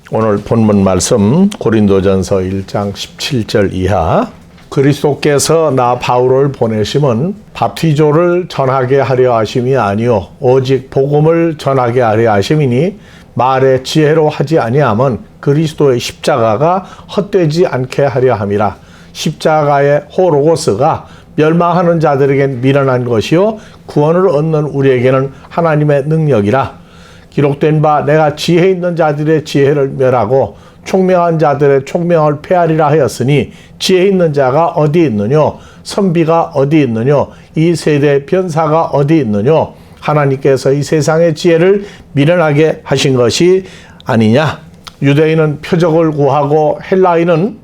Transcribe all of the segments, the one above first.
오늘 본문 말씀 고린도전서 1장 17절 이하. 그리스도께서 나 바울을 보내심은 바티조를 전하게 하려 하심이 아니요 오직 복음을 전하게 하려 하심이니 말의 지혜로 하지 아니함은 그리스도의 십자가가 헛되지 않게 하려 함이라. 십자가의 호로고스가 멸망하는 자들에겐 미련한 것이요 구원을 얻는 우리에게는 하나님의 능력이라. 기록된 바 내가 지혜 있는 자들의 지혜를 멸하고 총명한 자들의 총명을 폐하리라 하였으니 지혜 있는 자가 어디 있느뇨 선비가 어디 있느뇨 이 세대의 변사가 어디 있느뇨 하나님께서 이 세상의 지혜를 미련하게 하신 것이 아니냐. 유대인은 표적을 구하고 헬라인은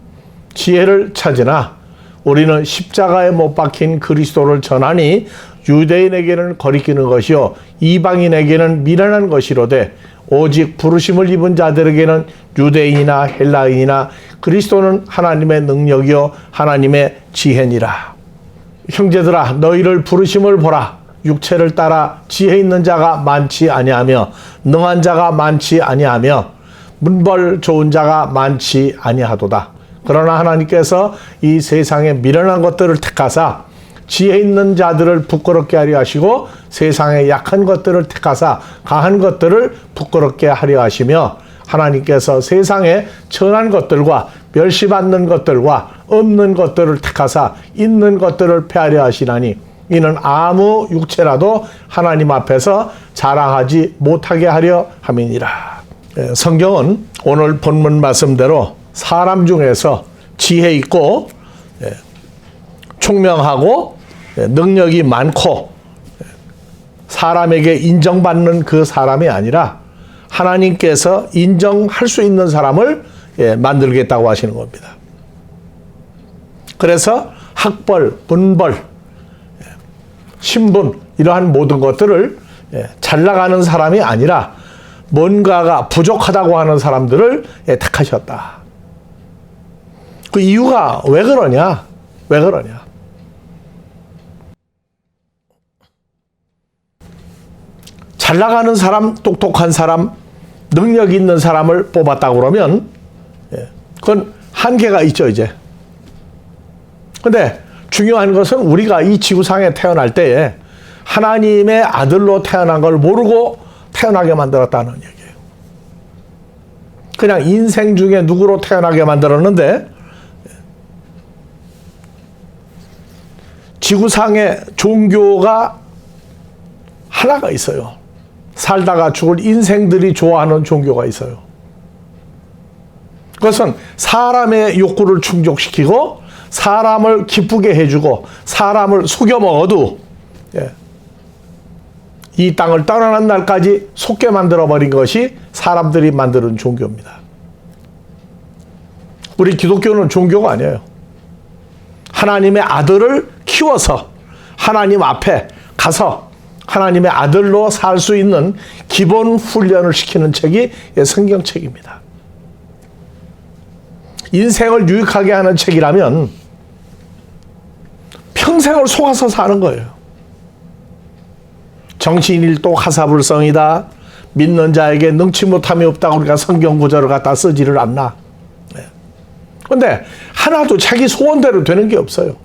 지혜를 찾으나 우리는 십자가에 못 박힌 그리스도를 전하니 유대인에게는 거리끼는 것이요 이방인에게는 미련한 것이로되 오직 부르심을 입은 자들에게는 유대인이나 헬라인이나 그리스도는 하나님의 능력이요 하나님의 지혜니라. 형제들아 너희를 부르심을 보라. 육체를 따라 지혜 있는 자가 많지 아니하며 능한 자가 많지 아니하며 문벌 좋은 자가 많지 아니하도다. 그러나 하나님께서 이 세상에 미련한 것들을 택하사 지혜 있는 자들을 부끄럽게 하려 하시고 세상에 약한 것들을 택하사 강한 것들을 부끄럽게 하려 하시며 하나님께서 세상에 천한 것들과 멸시받는 것들과 없는 것들을 택하사 있는 것들을 폐하려 하시나니 이는 아무 육체라도 하나님 앞에서 자랑하지 못하게 하려 함이니라. 성경은 오늘 본문 말씀대로 사람 중에서 지혜 있고 총명하고 능력이 많고 사람에게 인정받는 그 사람이 아니라 하나님께서 인정할 수 있는 사람을 만들겠다고 하시는 겁니다. 그래서 학벌, 문벌, 신분 이러한 모든 것들을 잘 나가는 사람이 아니라 뭔가가 부족하다고 하는 사람들을 택하셨다. 그 이유가 왜 그러냐? 왜 그러냐? 잘 나가는 사람, 똑똑한 사람, 능력 있는 사람을 뽑았다고 그러면 그건 한계가 있죠, 이제. 근데 중요한 것은 우리가 이 지구상에 태어날 때에 하나님의 아들로 태어난 걸 모르고 태어나게 만들었다는 얘기예요. 그냥 인생 중에 누구로 태어나게 만들었는데 지구상에 종교가 하나가 있어요. 살다가 죽을 인생들이 좋아하는 종교가 있어요. 그것은 사람의 욕구를 충족시키고 사람을 기쁘게 해주고 사람을 속여 먹어도 이 땅을 떠나는 날까지 속게 만들어버린 것이 사람들이 만드는 종교입니다. 우리 기독교는 종교가 아니에요. 하나님의 아들을 키워서 하나님 앞에 가서 하나님의 아들로 살 수 있는 기본 훈련을 시키는 책이 성경책입니다. 인생을 유익하게 하는 책이라면 평생을 속아서 사는 거예요. 정신일도 하사불성이다. 믿는 자에게 능치 못함이 없다고 우리가 성경 구절을 갖다 쓰지를 않나. 그런데 하나도 자기 소원대로 되는 게 없어요.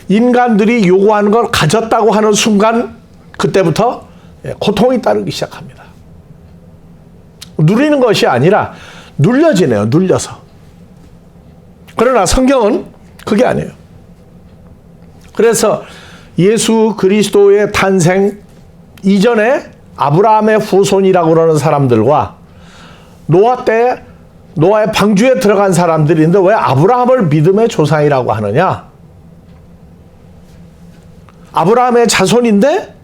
인간들이 요구하는 걸 가졌다고 하는 순간 그때부터 고통이 따르기 시작합니다. 누리는 것이 아니라 눌려지네요. 눌려서. 그러나 성경은 그게 아니에요. 그래서 예수 그리스도의 탄생 이전에 아브라함의 후손이라고 그러는 사람들과 노아 때 노아의 방주에 들어간 사람들인데 왜 아브라함을 믿음의 조상이라고 하느냐? 아브라함의 자손인데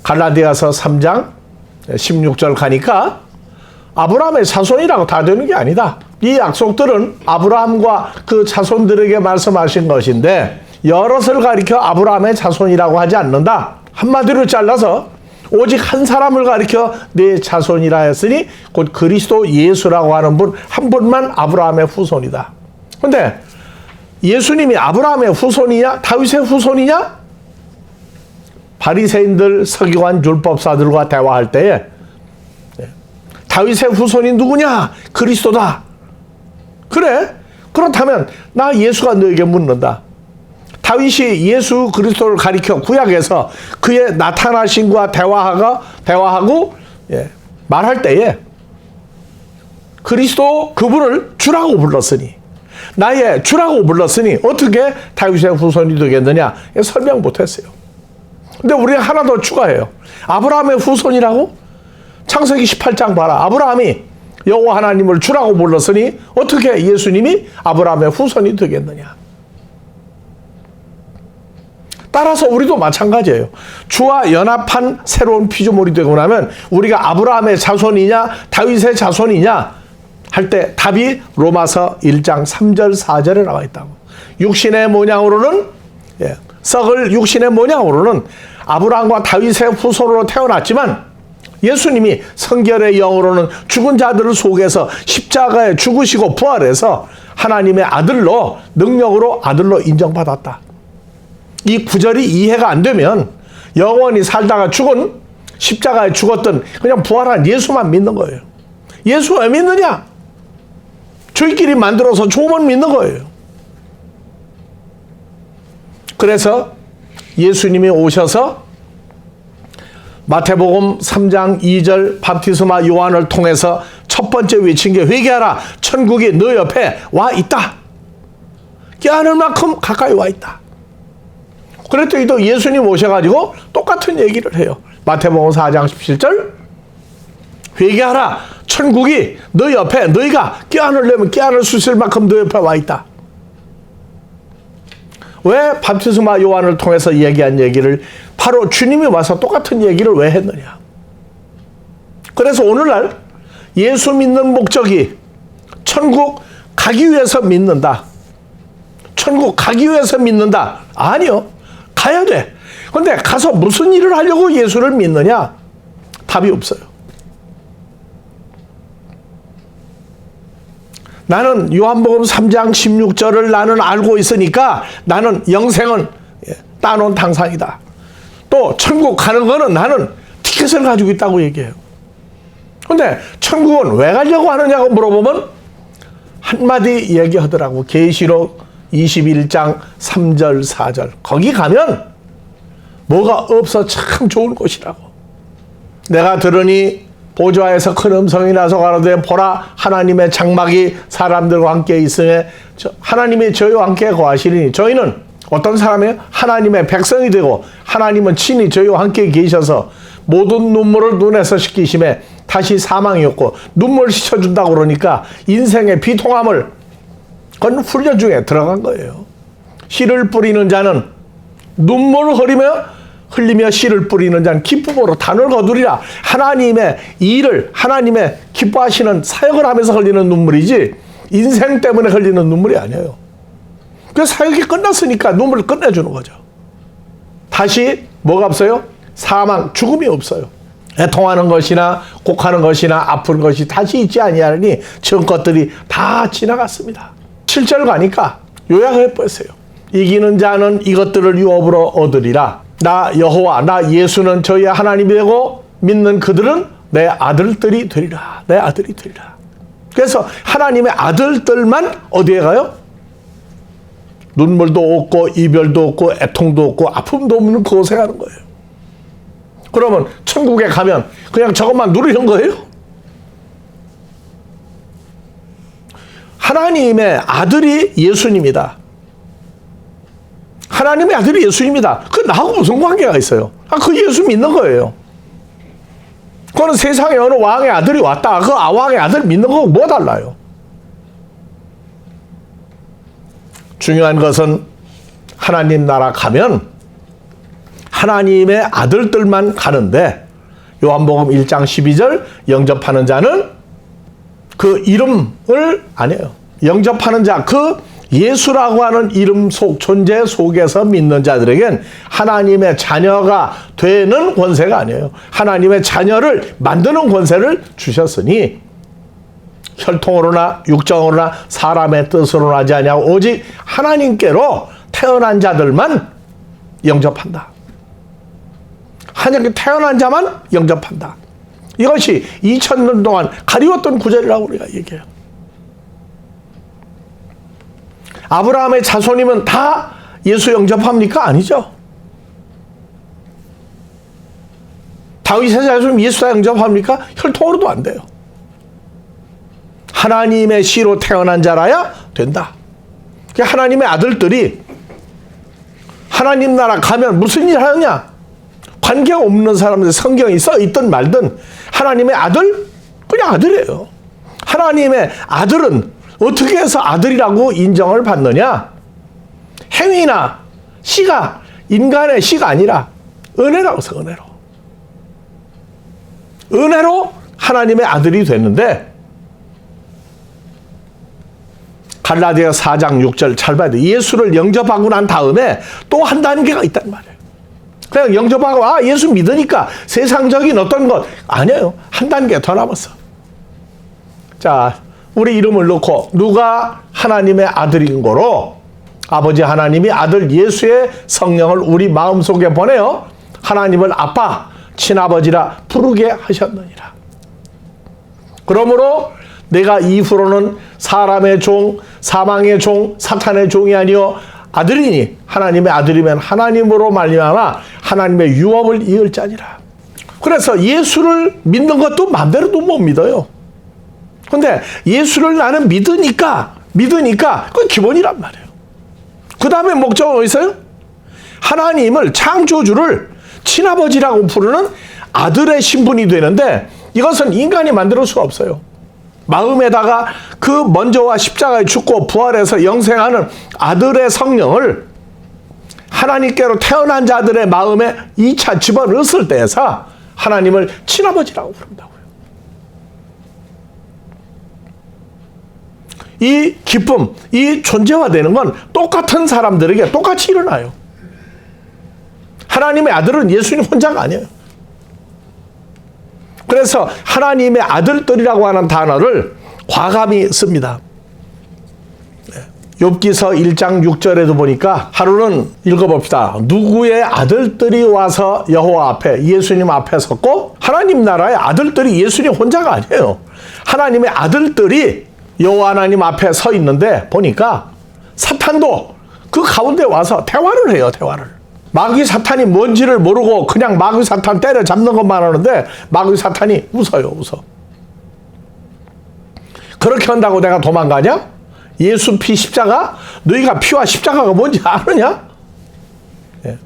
갈라디아서 3장 16절 가니까 아브라함의 자손이라고 다 되는 게 아니다. 이 약속들은 아브라함과 그 자손들에게 말씀하신 것인데 여럿을 가리켜 아브라함의 자손이라고 하지 않는다. 한마디로 잘라서 오직 한 사람을 가리켜 내 자손이라 했으니 곧 그리스도 예수라고 하는 분 한 분만 아브라함의 후손이다. 그런데 예수님이 아브라함의 후손이냐? 다윗의 후손이냐? 바리새인들 서기관 율법사들과 대화할 때에 다윗의 후손이 누구냐? 그리스도다. 그래? 그렇다면 나 예수가 너에게 묻는다. 다윗이 예수 그리스도를 가리켜 구약에서 그의 나타나심과 대화하고 말할 때에 그리스도 그분을 주라고 불렀으니, 나의 주라고 불렀으니 어떻게 다윗의 후손이 되겠느냐? 설명 못했어요. 근데 우리가 하나 더 추가해요. 아브라함의 후손이라고? 창세기 18장 봐라. 아브라함이 여호와 하나님을 주라고 불렀으니 어떻게 예수님이 아브라함의 후손이 되겠느냐? 따라서 우리도 마찬가지예요. 주와 연합한 새로운 피조물이 되고 나면 우리가 아브라함의 자손이냐 다윗의 자손이냐 할 때 답이 로마서 1장 3절 4절에 나와 있다고. 육신의 모양으로는 썩을 육신의 모양으로는 아브라함과 다윗의 후손으로 태어났지만 예수님이 성결의 영으로는 죽은 자들을 속에서 십자가에 죽으시고 부활해서 하나님의 아들로 능력으로 아들로 인정받았다. 이 구절이 이해가 안 되면 영원히 살다가 죽은 십자가에 죽었던 그냥 부활한 예수만 믿는 거예요. 예수 왜 믿느냐? 저희끼리 만들어서 좋으면 믿는 거예요. 그래서 예수님이 오셔서 마태복음 3장 2절 밥티스마 요한을 통해서 첫 번째 외친 게 회개하라. 천국이 너 옆에 와 있다. 껴안을 만큼 가까이 와 있다. 그랬더니 또 예수님 오셔가지고 똑같은 얘기를 해요. 마태복음 4장 17절 회개하라. 천국이 너 옆에 너희가 껴안으려면 껴안을 수 있을 만큼 너 옆에 와 있다. 왜 밥티스마 요한을 통해서 얘기한 얘기를 바로 주님이 와서 똑같은 얘기를 왜 했느냐? 그래서 오늘날 예수 믿는 목적이 천국 가기 위해서 믿는다. 천국 가기 위해서 믿는다. 아니요. 가야 돼. 근데 가서 무슨 일을 하려고 예수를 믿느냐? 답이 없어요. 나는 요한복음 3장 16절을 나는 알고 있으니까 나는 영생은 따놓은 당상이다. 또 천국 가는 거는 나는 티켓을 가지고 있다고 얘기해요. 근데 천국은 왜 가려고 하느냐고 물어보면 한마디 얘기하더라고. 계시록 21장 3절 4절 거기 가면 뭐가 없어 참 좋은 곳이라고. 내가 들으니 보좌에서 큰 음성이 나서 가로되 보라 하나님의 장막이 사람들과 함께 있으며 하나님이 저희와 함께 거하시리니. 저희는 어떤 사람이에요? 하나님의 백성이 되고 하나님은 친히 저희와 함께 계셔서 모든 눈물을 눈에서 씻기심에 다시 사망이 없고 눈물 씻어준다고 그러니까 인생의 비통함을 그건 훈련 중에 들어간 거예요. 씨를 뿌리는 자는 눈물을 흘리며 씨를 뿌리는 자는 기쁨으로 단을 거두리라. 하나님의 일을 하나님의 기뻐하시는 사역을 하면서 흘리는 눈물이지 인생 때문에 흘리는 눈물이 아니에요. 그 사역이 끝났으니까 눈물을 끝내주는 거죠. 다시 뭐가 없어요? 사망, 죽음이 없어요. 애통하는 것이나 곡하는 것이나 아픈 것이 다시 있지 아니하니 전 것들이 다 지나갔습니다. 7절 가니까 요약을 해보세요. 이기는 자는 이것들을 유업으로 얻으리라. 나 여호와 나 예수는 저희의 하나님이 되고 믿는 그들은 내 아들들이 되리라. 내 아들이 되리라. 그래서 하나님의 아들들만 어디에 가요? 눈물도 없고 이별도 없고 애통도 없고 아픔도 없는 그곳에 가는 거예요. 그러면 천국에 가면 그냥 저것만 누리는 거예요? 하나님의 아들이 예수님이다. 하나님의 아들이 예수님이다. 그 나하고 무슨 관계가 있어요? 그 예수 믿는 거예요. 그거는 세상에 어느 왕의 아들이 왔다. 그 왕의 아들 믿는 거하고 뭐 달라요? 중요한 것은 하나님 나라 가면 하나님의 아들들만 가는데 요한복음 1장 12절 영접하는 자는 그 이름을 안 해요. 영접하는 자, 그 예수라고 하는 이름 속 존재 속에서 믿는 자들에겐 하나님의 자녀가 되는 권세가 아니에요. 하나님의 자녀를 만드는 권세를 주셨으니 혈통으로나 육정으로나 사람의 뜻으로는 하지 아니하고 오직 하나님께로 태어난 자들만 영접한다. 하나님께 태어난 자만 영접한다. 이것이 2000년 동안 가리웠던 구절이라고 우리가 얘기해요. 아브라함의 자손이면 다 예수 영접합니까? 아니죠. 다윗의 자손이면 예수 다 영접합니까? 혈통으로도 안 돼요. 하나님의 씨로 태어난 자라야 된다. 하나님의 아들들이 하나님 나라 가면 무슨 일 하느냐? 관계없는 사람들 성경이 써 있든 말든 하나님의 아들? 그냥 아들이에요. 하나님의 아들은 어떻게 해서 아들이라고 인정을 받느냐? 행위나 씨가 인간의 씨가 아니라 은혜라고 해서 은혜로. 은혜로 하나님의 아들이 됐는데 갈라디아 4장 6절 잘 봐야 돼. 예수를 영접하고 난 다음에 또 한 단계가 있단 말이에요. 그냥 영접하고 예수 믿으니까 세상적인 어떤 것 아니에요. 한 단계 더 남았어. 자, 우리 이름을 넣고 누가 하나님의 아들인 거로 아버지 하나님이 아들 예수의 성령을 우리 마음속에 보내어 하나님을 아빠, 친아버지라 부르게 하셨느니라. 그러므로 내가 이후로는 사람의 종, 사망의 종, 사탄의 종이 아니요 아들이니 하나님의 아들이면 하나님으로 말미암아 하나님의 유업을 이을 자니라. 그래서 예수를 믿는 것도 마음대로도 못 믿어요. 근데 예수를 나는 믿으니까 그게 기본이란 말이에요. 그 다음에 목적은 어디 있어요? 하나님을 창조주를 친아버지라고 부르는 아들의 신분이 되는데 이것은 인간이 만들 수가 없어요. 마음에다가 그 먼저와 십자가에 죽고 부활해서 영생하는 아들의 성령을 하나님께로 태어난 자들의 마음에 2차 집어넣었을 때에서 하나님을 친아버지라고 부른다고요. 이 기쁨, 이 존재화되는 건 똑같은 사람들에게 똑같이 일어나요. 하나님의 아들은 예수님 혼자가 아니에요. 그래서 하나님의 아들들이라고 하는 단어를 과감히 씁니다. 욥기서 1장 6절에도 보니까 하루는 읽어봅시다. 누구의 아들들이 와서 여호와 앞에 예수님 앞에 섰고 하나님 나라의 아들들이 예수님 혼자가 아니에요. 하나님의 아들들이 여호와 하나님 앞에 서 있는데 보니까 사탄도 그 가운데 와서 대화를 해요. 대화를. 마귀 사탄이 뭔지를 모르고 그냥 마귀 사탄 때려잡는 것만 하는데 마귀 사탄이 웃어요. 웃어. 그렇게 한다고 내가 도망가냐? 예수 피 십자가? 너희가 피와 십자가가 뭔지 아느냐? 예.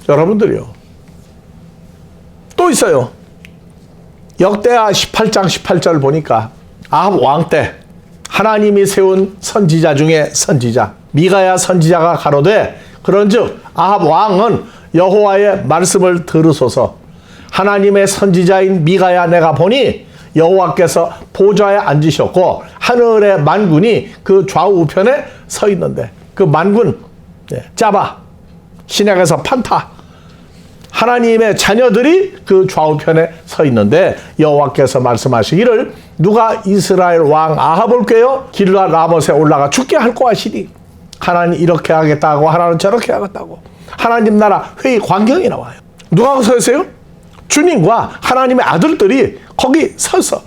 여러분들이요. 또 있어요. 역대하 18장 18절 보니까 아합 왕 때 하나님이 세운 선지자 중에 선지자 미가야 선지자가 가로되 그런즉 아합 왕은 여호와의 말씀을 들으소서. 하나님의 선지자인 미가야 내가 보니 여호와께서 보좌에 앉으셨고 하늘의 만군이 그 좌우편에 서 있는데 그 만군 짜바 신약에서 판타 하나님의 자녀들이 그 좌우편에 서 있는데 여호와께서 말씀하시기를 누가 이스라엘 왕 아합을 꾀어 길라 라못에 올라가 죽게 할 것이니 하나님 이렇게 하겠다고 하나님 저렇게 하겠다고 하나님 나라 회의 광경이 나와요. 누가 서 있어요? 주님과 하나님의 아들들이 거기 서서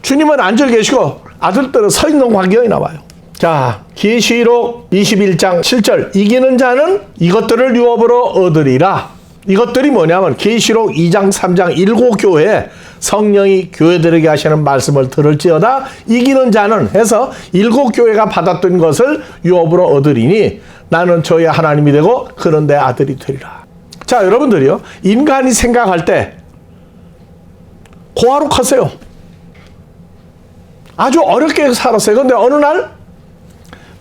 주님은 앉아 계시고 아들들은 서 있는 광경이 나와요. 자, 계시록 21장 7절 이기는 자는 이것들을 유업으로 얻으리라. 이것들이 뭐냐면 계시록 2장 3장 7교회 성령이 교회들에게 하시는 말씀을 들을지어다 이기는 자는 해서 7교회가 받았던 것을 유업으로 얻으리니 나는 저의 하나님이 되고 그는 내 아들이 되리라. 자, 여러분들이요. 인간이 생각할 때 고아로 컸어요. 아주 어렵게 살았어요. 그런데 어느 날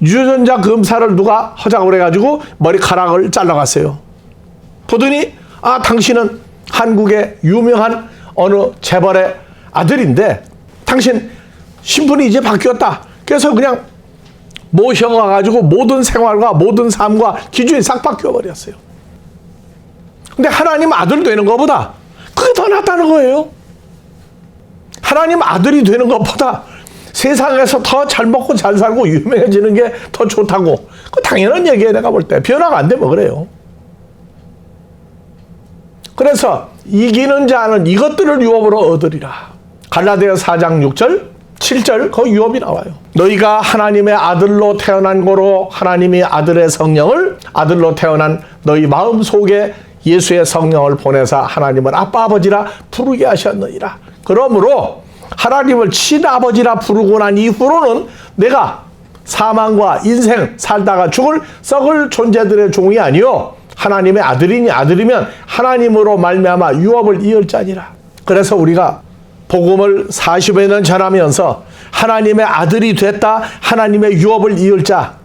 유전자 검사를 누가 하자고 그래가지고 머리카락을 잘라갔어요. 보더니 당신은 한국의 유명한 어느 재벌의 아들인데 당신 신분이 이제 바뀌었다. 그래서 그냥 모셔가가지고 모든 생활과 모든 삶과 기준이 싹 바뀌어버렸어요. 근데 하나님 아들 되는 것보다 그게 더 낫다는 거예요. 하나님 아들이 되는 것보다 세상에서 더 잘 먹고 잘 살고 유명해지는 게 더 좋다고. 그 당연한 얘기예요. 내가 볼 때. 변화가 안 되면 그래요. 그래서 이기는 자는 이것들을 유업으로 얻으리라. 갈라디아 4장 6절 7절 거기 유업이 나와요. 너희가 하나님의 아들로 태어난 거로 하나님이 아들의 성령을 아들로 태어난 너희 마음속에 예수의 성령을 보내사 하나님을 아빠 아버지라 부르게 하셨느니라. 그러므로 하나님을 친아버지라 부르고 난 이후로는 내가 사망과 인생 살다가 죽을 썩을 존재들의 종이 아니요 하나님의 아들이니 아들이면 하나님으로 말미암아 유업을 이을 자니라. 그래서 우리가 복음을 40여 년 전하면서 하나님의 아들이 됐다, 하나님의 유업을 이을 자.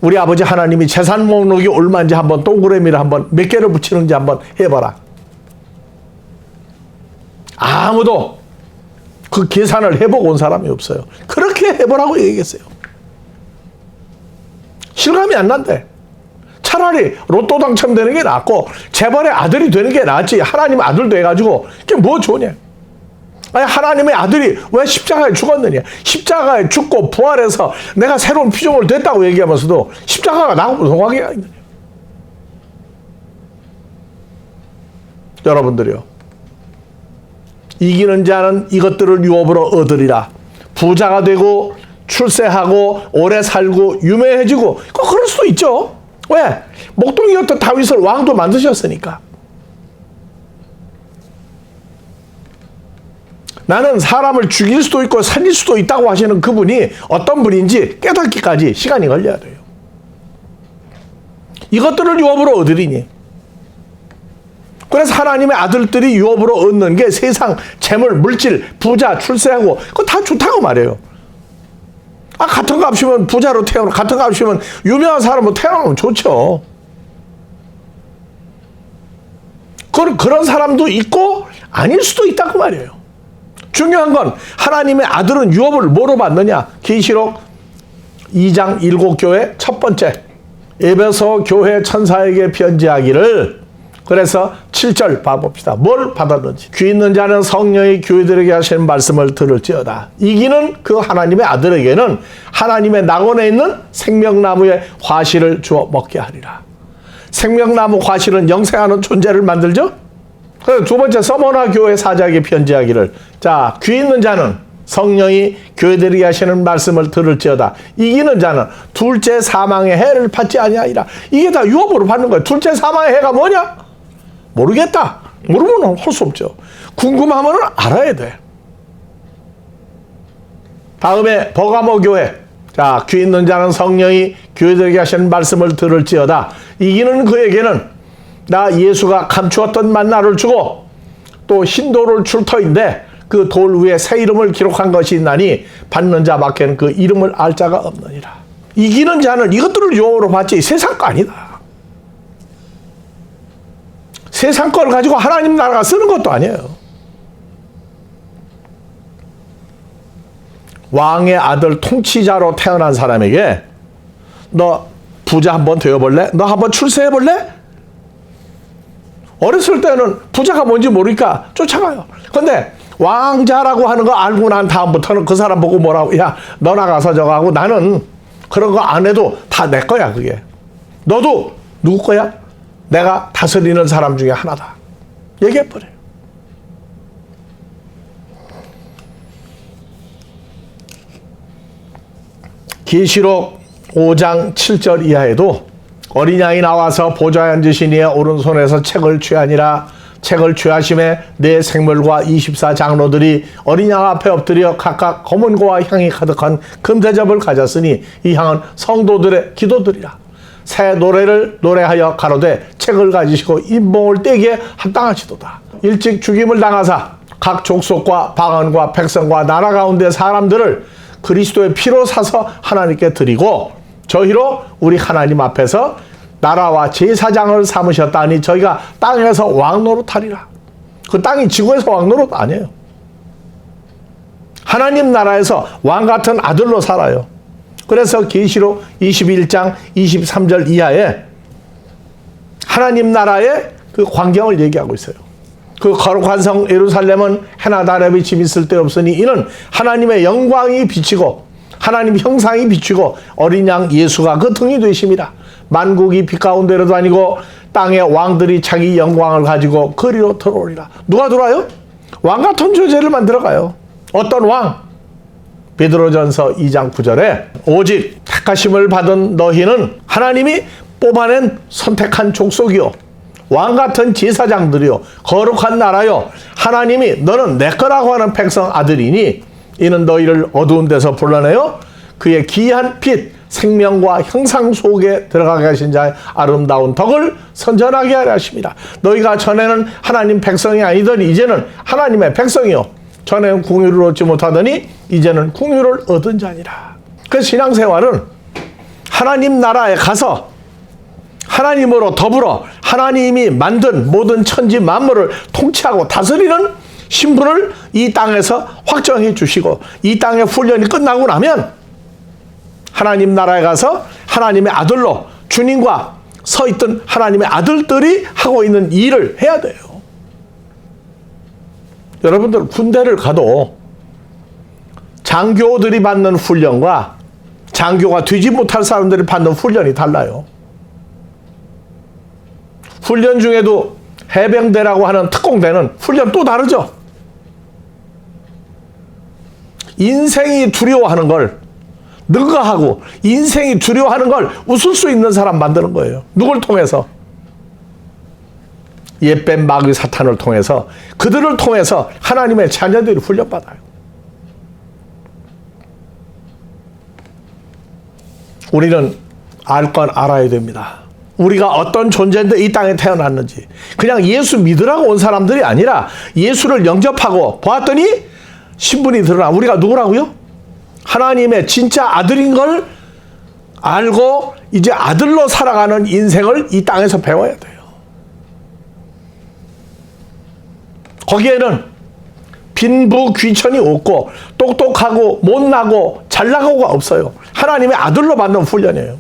우리 아버지 하나님이 재산 목록이 얼마인지 한번 동그라미를 한번 몇 개를 붙이는지 한번 해봐라. 아무도 그 계산을 해보고 온 사람이 없어요. 그렇게 해보라고 얘기했어요. 실감이 안 난대. 차라리 로또 당첨되는 게 낫고 재벌의 아들이 되는 게 낫지. 하나님 아들도 해가지고 그게 뭐 좋냐. 아니 하나님의 아들이 왜 십자가에 죽었느냐. 십자가에 죽고 부활해서 내가 새로운 피조물 됐다고 얘기하면서도 십자가가 나하고 무슨 관계가 있느냐. 여러분들이요, 이기는 자는 이것들을 유업으로 얻으리라. 부자가 되고 출세하고 오래 살고 유명해지고 그럴 수도 있죠. 왜? 목동이었던 다윗을 왕도 만드셨으니까. 나는 사람을 죽일 수도 있고 살릴 수도 있다고 하시는 그분이 어떤 분인지 깨닫기까지 시간이 걸려야 돼요. 이것들을 유업으로 얻으리니. 그래서 하나님의 아들들이 유업으로 얻는 게 세상, 재물, 물질, 부자, 출세하고 그거 다 좋다고 말해요. 아, 같은 값이면 부자로 태어나고 같은 값이면 유명한 사람으로 태어나면 좋죠. 그런 사람도 있고 아닐 수도 있다고 말이에요. 중요한 건 하나님의 아들은 유업을 뭐로 받느냐. 계시록 2장 7교회 첫 번째, 에베소 교회 천사에게 편지하기를. 그래서 7절 봐봅시다. 뭘 받았는지. 귀 있는 자는 성령이 교회들에게 하시는 말씀을 들을지어다. 이기는 그 하나님의 아들에게는 하나님의 낙원에 있는 생명나무의 과실을 주어 먹게 하리라. 생명나무 과실은 영생하는 존재를 만들죠. 그래서 두 번째, 서머나 교회 사자에게 편지하기를. 자, 귀 있는 자는 성령이 교회들에게 하시는 말씀을 들을지어다. 이기는 자는 둘째 사망의 해를 받지 아니하리라. 이게 다 유업으로 받는 거예요. 둘째 사망의 해가 뭐냐? 모르겠다. 모르면 할 수 없죠. 궁금하면 알아야 돼. 다음에 버가모 교회. 자, 귀 있는 자는 성령이 교회들에게 하시는 말씀을 들을지어다. 이기는 그에게는 나 예수가 감추었던 만나를 주고 또 흰돌을 줄 터인데 그 돌 위에 새 이름을 기록한 것이 있나니 받는 자 밖에는 그 이름을 알 자가 없느니라. 이기는 자는 이것들을 유업으로 받지 세상 거 아니다. 세상 걸 가지고 하나님 나라가 쓰는 것도 아니에요. 왕의 아들 통치자로 태어난 사람에게 너 부자 한번 되어볼래? 너 한번 출세해볼래? 어렸을 때는 부자가 뭔지 모르니까 쫓아가요. 근데 왕자라고 하는 거 알고 난 다음부터는 그 사람 보고 뭐라고, 야, 너 나가서 저거 하고 나는 그런 거 안 해도 다 내 거야, 그게. 너도 누구 거야? 내가 다스리는 사람 중에 하나다. 얘기해버려요. 계시록 5장 7절 이하에도 어린 양이 나와서 보좌에 앉으신 이의 오른손에서 책을 취하니라. 책을 취하심에 네 생물과 24장로들이 어린 양 앞에 엎드려 각각 검은 고와 향이 가득한 금대접을 가졌으니 이 향은 성도들의 기도들이라. 새 노래를 노래하여 가로되 책을 가지시고 인봉을 떼기에 합당하시도다. 일찍 죽임을 당하사 각 족속과 방언과 백성과 나라 가운데 사람들을 그리스도의 피로 사서 하나님께 드리고 저희로 우리 하나님 앞에서 나라와 제사장을 삼으셨다니 저희가 땅에서 왕노릇하리라. 그 땅이 지구에서 왕노릇 아니에요. 하나님 나라에서 왕 같은 아들로 살아요. 그래서 계시록 21장 23절 이하에 하나님 나라의 그 광경을 얘기하고 있어요. 그 거룩한 성 예루살렘은 해나 달의 빛이 있을 데 없으니 이는 하나님의 영광이 비치고 하나님 형상이 비추고 어린 양 예수가 그 등이 되십니다. 만국이 빛 가운데로 다니고 땅의 왕들이 자기 영광을 가지고 그리로 들어오리라. 누가 들어와요? 왕 같은 존재를 만들어가요. 어떤 왕? 베드로전서 2장 9절에 오직 택하심을 받은 너희는 하나님이 뽑아낸 선택한 족속이요 왕 같은 제사장들이요 거룩한 나라요 하나님이 너는 내 거라고 하는 백성 아들이니 이는 너희를 어두운 데서 불러내요 그의 기이한 빛 생명과 형상 속에 들어가게 하신 자의 아름다운 덕을 선전하게 하려 하십니다. 너희가 전에는 하나님 백성이 아니더니 이제는 하나님의 백성이요 전에는 궁유를 얻지 못하더니 이제는 궁유를 얻은 자니라. 그 신앙생활은 하나님 나라에 가서 하나님으로 더불어 하나님이 만든 모든 천지 만물을 통치하고 다스리는 신분을 이 땅에서 확정해 주시고 이 땅의 훈련이 끝나고 나면 하나님 나라에 가서 하나님의 아들로 주님과 서 있던 하나님의 아들들이 하고 있는 일을 해야 돼요. 여러분들 군대를 가도 장교들이 받는 훈련과 장교가 되지 못할 사람들이 받는 훈련이 달라요. 훈련 중에도 해병대라고 하는 특공대는 훈련 또 다르죠. 인생이 두려워하는 걸 능가하고 인생이 두려워하는 걸 웃을 수 있는 사람 만드는 거예요. 누굴 통해서? 옛뱀 마귀 사탄을 통해서 그들을 통해서 하나님의 자녀들이 훈련받아요. 우리는 알 건 알아야 됩니다. 우리가 어떤 존재인데 이 땅에 태어났는지 그냥 예수 믿으라고 온 사람들이 아니라 예수를 영접하고 보았더니 신분이 드러나 우리가 누구라고요? 하나님의 진짜 아들인 걸 알고 이제 아들로 살아가는 인생을 이 땅에서 배워야 돼요. 거기에는 빈부 귀천이 없고 똑똑하고 못나고 잘나가고가 없어요. 하나님의 아들로 받는 훈련이에요.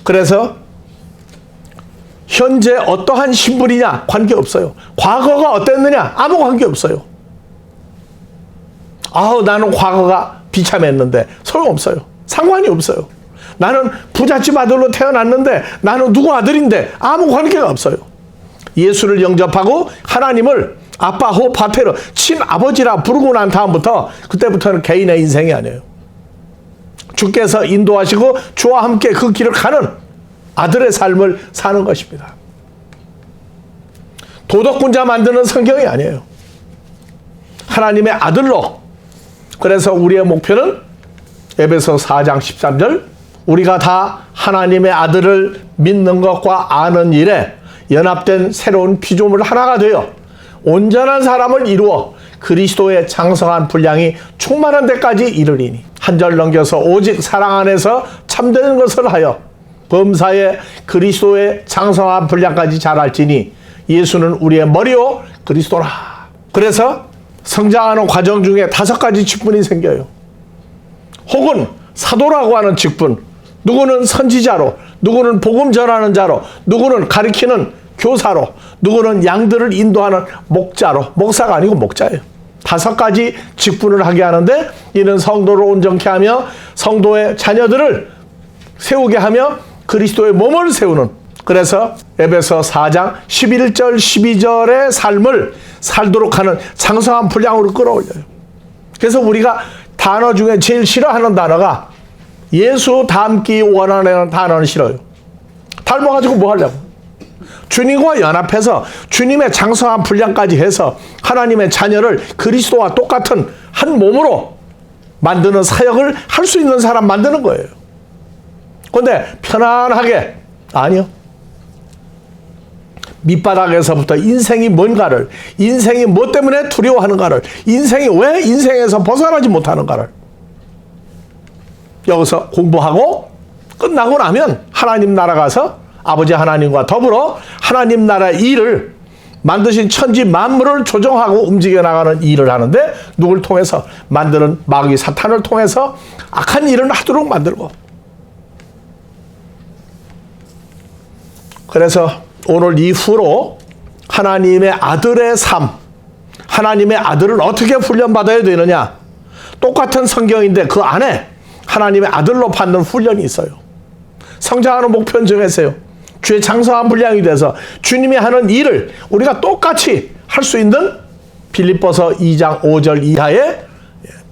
그래서 현재 어떠한 신분이냐 관계없어요. 과거가 어땠느냐 아무 관계없어요. 나는 과거가 비참했는데 소용없어요. 상관이 없어요. 나는 부잣집 아들로 태어났는데 나는 누구 아들인데 아무 관계가 없어요. 예수를 영접하고 하나님을 아빠 호 파테르 친아버지라 부르고 난 다음부터 그때부터는 개인의 인생이 아니에요. 주께서 인도하시고 주와 함께 그 길을 가는 아들의 삶을 사는 것입니다. 도덕군자 만드는 성경이 아니에요. 하나님의 아들로. 그래서 우리의 목표는 에베소 4장 13절 우리가 다 하나님의 아들을 믿는 것과 아는 일에 연합된 새로운 피조물 하나가 되어 온전한 사람을 이루어 그리스도의 장성한 분량이 충만한 데까지 이르리니 한 절 넘겨서 오직 사랑 안에서 참되는 것을 하여 범사에 그리스도의 장성한 분량까지 자랄지니 예수는 우리의 머리요 그리스도라. 그래서 성장하는 과정 중에 5가지 직분이 생겨요. 혹은 사도라고 하는 직분, 누구는 선지자로, 누구는 복음 전하는 자로, 누구는 가리키는 교사로, 누구는 양들을 인도하는 목자로, 목사가 아니고 목자예요. 5가지 직분을 하게 하는데 이는 성도를 온전케 하며 성도의 자녀들을 세우게 하며 그리스도의 몸을 세우는 그래서 에베소 4장 11절 12절의 삶을 살도록 하는 장성한 분량으로 끌어올려요. 그래서 우리가 단어 중에 제일 싫어하는 단어가 예수 닮기 원하는 단어는 싫어요. 닮아가지고 뭐 하려고? 주님과 연합해서 주님의 장성한 분량까지 해서 하나님의 자녀를 그리스도와 똑같은 한 몸으로 만드는 사역을 할 수 있는 사람 만드는 거예요. 그런데 편안하게 아니요. 밑바닥에서부터 인생이 뭔가를, 인생이 뭐 때문에 두려워하는가를, 인생이 왜 인생에서 벗어나지 못하는가를 여기서 공부하고 끝나고 나면 하나님 나라 가서 아버지 하나님과 더불어 하나님 나라 일을 만드신 천지 만물을 조정하고 움직여 나가는 일을 하는데 누굴 통해서? 만드는 마귀 사탄을 통해서 악한 일을 하도록 만들고. 그래서 오늘 이후로 하나님의 아들의 삶, 하나님의 아들은 어떻게 훈련받아야 되느냐? 똑같은 성경인데 그 안에 하나님의 아들로 받는 훈련이 있어요. 성장하는 목표는 정했어요. 주의 장성한 분량이 돼서 주님이 하는 일을 우리가 똑같이 할 수 있는 빌립보서 2장 5절 이하의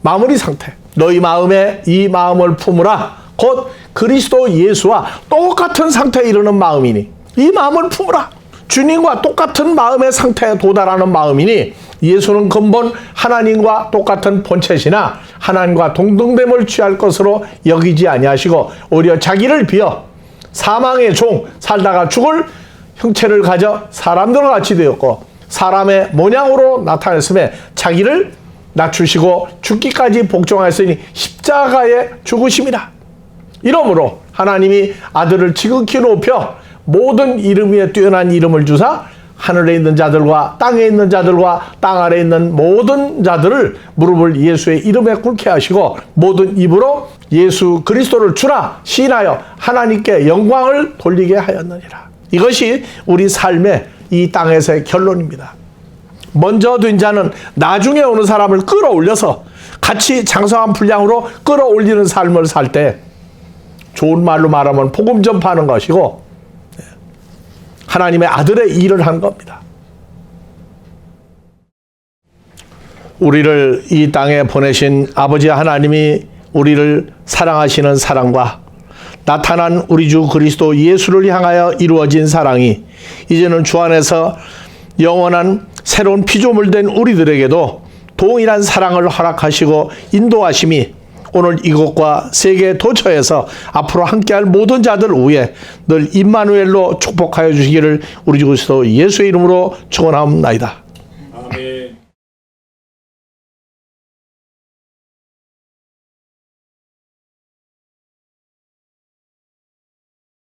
마무리 상태. 너희 마음에 이 마음을 품으라. 곧 그리스도 예수와 똑같은 상태에 이르는 마음이니 이 마음을 품으라. 주님과 똑같은 마음의 상태에 도달하는 마음이니 예수는 근본 하나님과 똑같은 본체시나 하나님과 동등됨을 취할 것으로 여기지 아니하시고 오히려 자기를 비어 사망의 종 살다가 죽을 형체를 가져 사람들과 같이 되었고 사람의 모양으로 나타냈음에 자기를 낮추시고 죽기까지 복종하였으니 십자가에 죽으심이라. 이러므로 하나님이 아들을 지극히 높여 모든 이름 위에 뛰어난 이름을 주사 하늘에 있는 자들과 땅에 있는 자들과 땅 아래에 있는 모든 자들을 무릎을 예수의 이름에 꿇게 하시고 모든 입으로 예수 그리스도를 주라 시인하여 하나님께 영광을 돌리게 하였느니라. 이것이 우리 삶의 이 땅에서의 결론입니다. 먼저 된 자는 나중에 오는 사람을 끌어올려서 같이 장성한 분량으로 끌어올리는 삶을 살 때 좋은 말로 말하면 복음 전파하는 것이고 하나님의 아들의 일을 한 겁니다. 우리를 이 땅에 보내신 아버지 하나님이 우리를 사랑하시는 사랑과 나타난 우리 주 그리스도 예수를 향하여 이루어진 사랑이 이제는 주 안에서 영원한 새로운 피조물 된 우리들에게도 동일한 사랑을 허락하시고 인도하심이 오늘 이곳과 세계 도처에서 앞으로 함께할 모든 자들 위해 늘 임마누엘로 축복하여 주시기를 우리 주 그리스도 예수의 이름으로 축원하옵나이다.